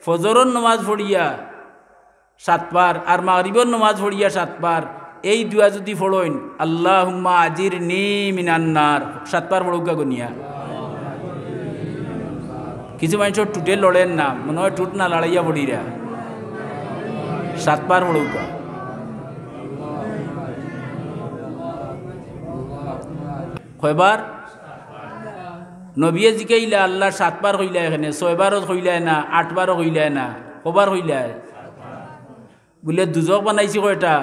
ফজরের নামাজ পড়িয়া 7 বার আর মাগরিবের নামাজ পড়িয়া 7 বার এই দুয়া যদি পড়েন আল্লাহুম্মা আজিরনি মিনান নার 7 বার পড়ুকা গনিয়া কিছু মানুষ টুটে লড়েন না মনে হয় টুট না লড়াইয়া পড়িরা 7 বার পড়ুকা কয়বার নবিয়ে জিকাইলা আল্লাহ 7 বার হইলা এখানে 6 বারও হইলা না 8 বারও হইলা না কবার হইলা বলে দুজক বানাইছি কয়টা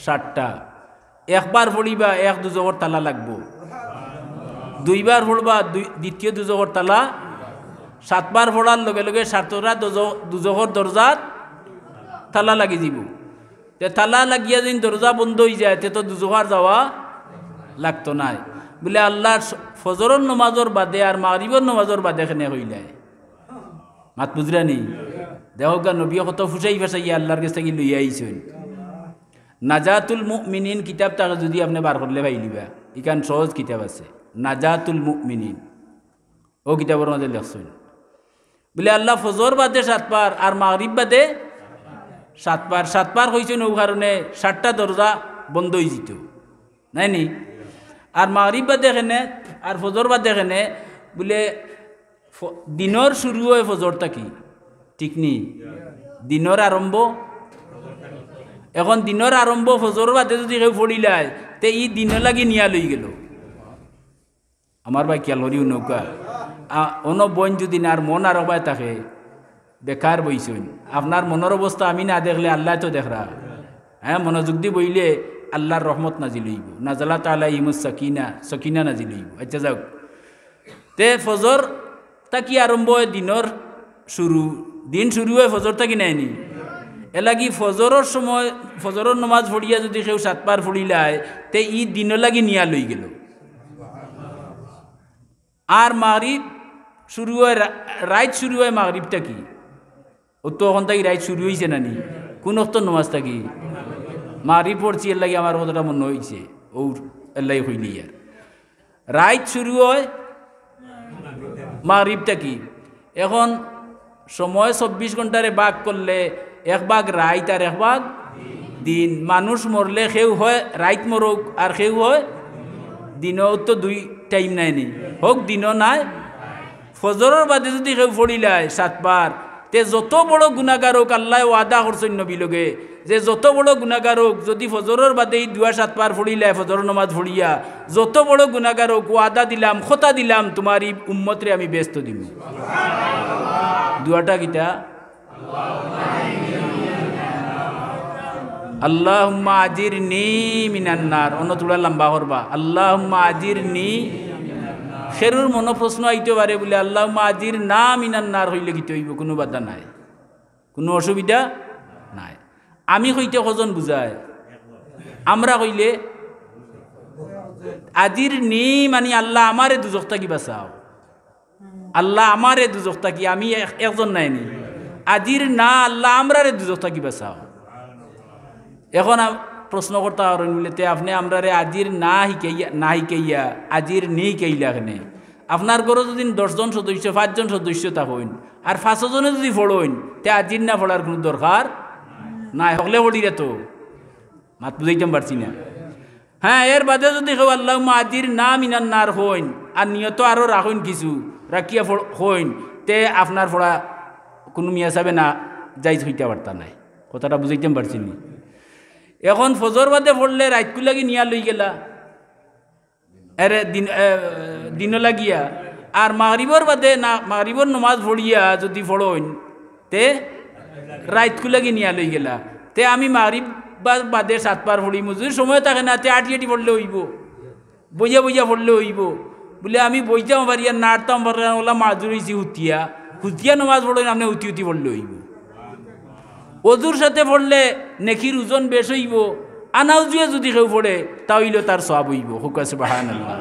7টা একবার পড়িবা এক দুজকর তালা লাগবো 2 বার পড়বা দ্বিতীয় দুজকর তালা 7 বার পড়ার লগে লগে 7টা দুজকর দরজাত তালা লাগি যাব তে তালা লাগিয়া যদি দরজা বন্ধ হয়ে যায় তে তো দুজকার যাওয়া লাগতো নাই বলে আল্লাহর ফজরের নামাজের বাদে আর মাগরিবের নামাজের বাদে এখানে হইলাই মাত বুঝরানি দেখো গা নবী কত ফুসাই ফাসাইয়া আল্লাহর কাছে থেকে লইয়া আইছেন নাজাতুল মুমিনিন কিতাবটাকে যদি আপনি বার করলে পাইলিবা ইখান সহজ কিতাব আছে নাজাতুল মুমিনিন ও কিতাবের মধ্যে লেখছেন বলে আল্লাহ ফজর বাদে 7 বার আর মাগরিব বাদে 7 বার হয়েছেন ও কারণে 7টা দরজা বন্ধ হয়ে যেত নাই নি আর মাগরিব বাদে এখানে আর ফজর বাদে এখানে বলে দিনের শুরু হয় ফজর থাকি ঠিক নি দিনের আরম্ভ এখন দিনের আরম্ভ ফজর বাদে যদি কেউ পড়িলায় তে ই দিনে লাগি নিয়া লই গেল আমার ভাই খেয়াল করিও নৌকা অন বইন যদি না আর মন আর অবায় থাকে বেকার বইছেন আপনার মনের অবস্থা আমি না দেখলে আল্লাহ তো দেখরা হ্যাঁ মনোযোগ দিয়ে বইলে আল্লাহর রহমত নাজিল হইব নাজালা তাআলা ইমুস সকিনা নাজিল হইব আচ্ছা যাও তে ফজর তাকি আরম্ভ হয় দিনের শুরু দিন শুরু হয় ফজর তাকি নাইনি এলাগি ফজরের সময় ফজরের নামাজ পড়িয়া যদি কেউ 7 বার পড়িলায় তে ই দিন লাগি নিয়া লই গেল আর মাগরিব শুরু হয় রাত শুরু হয় মাগরিবটা কি ও তো ওখান থেকে রাত শুরু হয়েছে নানি কোন অক্ত নামাজ থাকি মাগরিব পড়ছি এর লাগে আমার কথাটা মনে হয়েছে ও এর লাগে হইলি আর রাত শুরু হয় মাগরিবটা কি এখন সময় 24 ঘন্টারে ভাগ করলে 1 ভাগ রাত আর 1 ভাগ দিন মানুষ মরলে কেউ হয় রাত মরুক আর কেউ হয় দিনও তো 2 টাইম নাই নি হোক দিনও নাই ফজরের বাদে যদি কেউ পড়িলায় 7 বার তে যত বড় গুনাহগার হোক আল্লাহ ওয়াদা করছেন নবী লগে যে যত বড় গুনাহগার হোক যদি ফজরের বাদে এই 2-7 বার পড়িলায় ফজর নামাজ পড়িয়া যত বড় গুনাহগার হোক ওয়াদা দিলাম কথা দিলাম তোমার এই উম্মতরে আমি ব্যস্ত দিব দুয়াটা কিটা আল্লাহুম্মা আজিরনি মিনান নার অন্য তোলা লম্বা করবা আল্লাহুম্মা আজিরনি খেরুর মনো প্রশ্ন আইতে পারে বলে আল্লাহুম্মা আজিরনা মিনান নার হইলে কি হইব কোনো বাধা নাই কোনো অসুবিধা নাই আমি কইতে কজন বুঝায় আমরা কইলে আজিরনি মানে আল্লাহ আমারে দুজখ থাকি বাঁচাও আল্লাহ আমারে দুজখ থাকি আমি একজন নাইনি আজির না আল্লাহ আমরারে দুজখ থাকি বাঁচাও এখন প্রশ্ন করতে পারেন বলেতে আপনি আমরারে আজির না হিকাইয়া আজির নেই কেইলা এখানে আপনার ঘরে যদি 10 জন সদস্য 5 জন সদস্য থাকেন আর 5 জনে যদি পড়েন তে আজির না পড়ার কোনো দরকার নাই হলে পড়িরে তো মাত বুঝাইতে পারছি না হ্যাঁ এর বাদে যদি কেউ আল্লাহুম্মা আজির না মিনান নার হইন আর নিয়ত আরও রাখুন কিছু রাখিয়া হইন তে আপনার পড়া কোনো মিয়া সাবে না যাই হইতে পারতা নাই কথাটা বুঝাইতে পারছি না এখন ফজর বাদে পড়লে রাতকু লাগি নিয়া লই গেলা এরে দিন লাগিয়া আর মাগরিবর বাদে না মাগরিবর নামাজ পড়িয়া যদি পড়ইন তে রাতকু লাগি নিয়া লই গেলা তে আমি মাগরিব বাদে 7 বার পড়িমু যদি সময় থাকে না তে আটি পড়লে হইব বইয়া পড়লে হইব বলে আমি বইতাম পারিয়া নাড়তাম পারিয়া ওলা মাজুর হয়েছি হুতিয়া নামাজ পড়ইন আপনি হুতি পড়লে হইব অজুর সাথে পড়লে নেকির ওজন বেশ হইব আনাউজুয়ে যদি কেউ পড়ে তাহলে তার সওয়াব হইব হুকা সুবহানাল্লাহ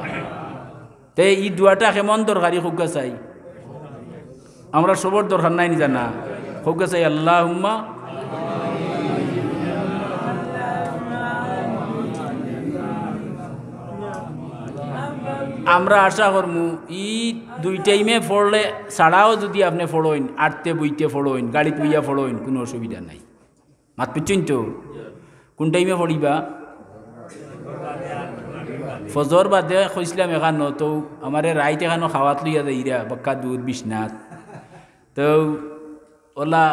তে এই দুয়াটা কেমন দরকারি হুকা চাই আমরা সবর দরকার নাই নি জানা হুকা চাই আল্লাহুম্মা আমরা আশা করমু ই 2 টাইমে পড়লে ছাড়াও যদি আপনি পড়ইন আটতে বইতে পড়ইন গাড়িতে বইয়া পড়ইন কোনো অসুবিধা নাই মাত বুঝছেন তো কোন টাইমে পড়িবা ফজর বাদে কইছিলাম এখান তো আমারে রাইত এখানো খাওয়াত লইয়া যাইরা বাক্কা দুধ বিছনাথ তো ওলা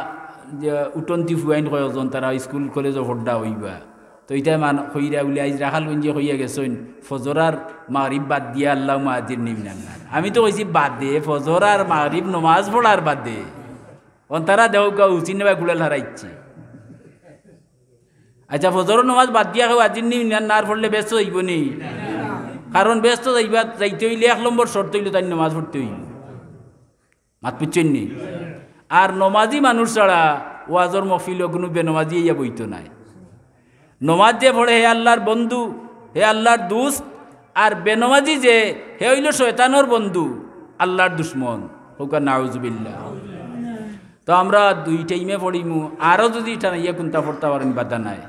যে উটন্তি ফুয়াইন কয়জন তারা স্কুল কলেজও ভোট্টা হইবা তো এইটা মান কইরা বলে আজ রাখাল গঞ্জে কইয়া গেছেন ফজর আর মাগরিব বাদ দিয়া আল্লাহ মুআজ্জিন নিমিনান আমি তো কইছি বাদ দে ফজর আর মাগরিব নমাজ পড়ার বাদ দে তারা দেও গা উচিত নেবা গুলাল হারাইছে আচ্ছা ফজর নমাজ বাদ দিয়া কেউ আজিন নিমিনান না পড়লে ব্যস্ত হইব নি কারণ ব্যস্ত যাইবা যাইতে হইলে 1 নম্বর শর্ত হইলে তাই নমাজ পড়তে হইব মাত বুঝছেন নি আর নমাজি মানুষ ছাড়া ওয়াজর মফিল কোনো বেনমাজি ইয়া বইতো নাই নমাজ যে পড়ে হে আল্লাহর বন্ধু হে আল্লাহর দুস্ত আর বেনমাজি যে হে হইল শয়তানোর বন্ধু আল্লাহর দুশ্মন হোক নাউজুবিল্লাহ তো আমরা 2 টাইমে পড়িমু আরও যদি এটা ইয়ে কোনটা পড়তে পারেন বাধা নাই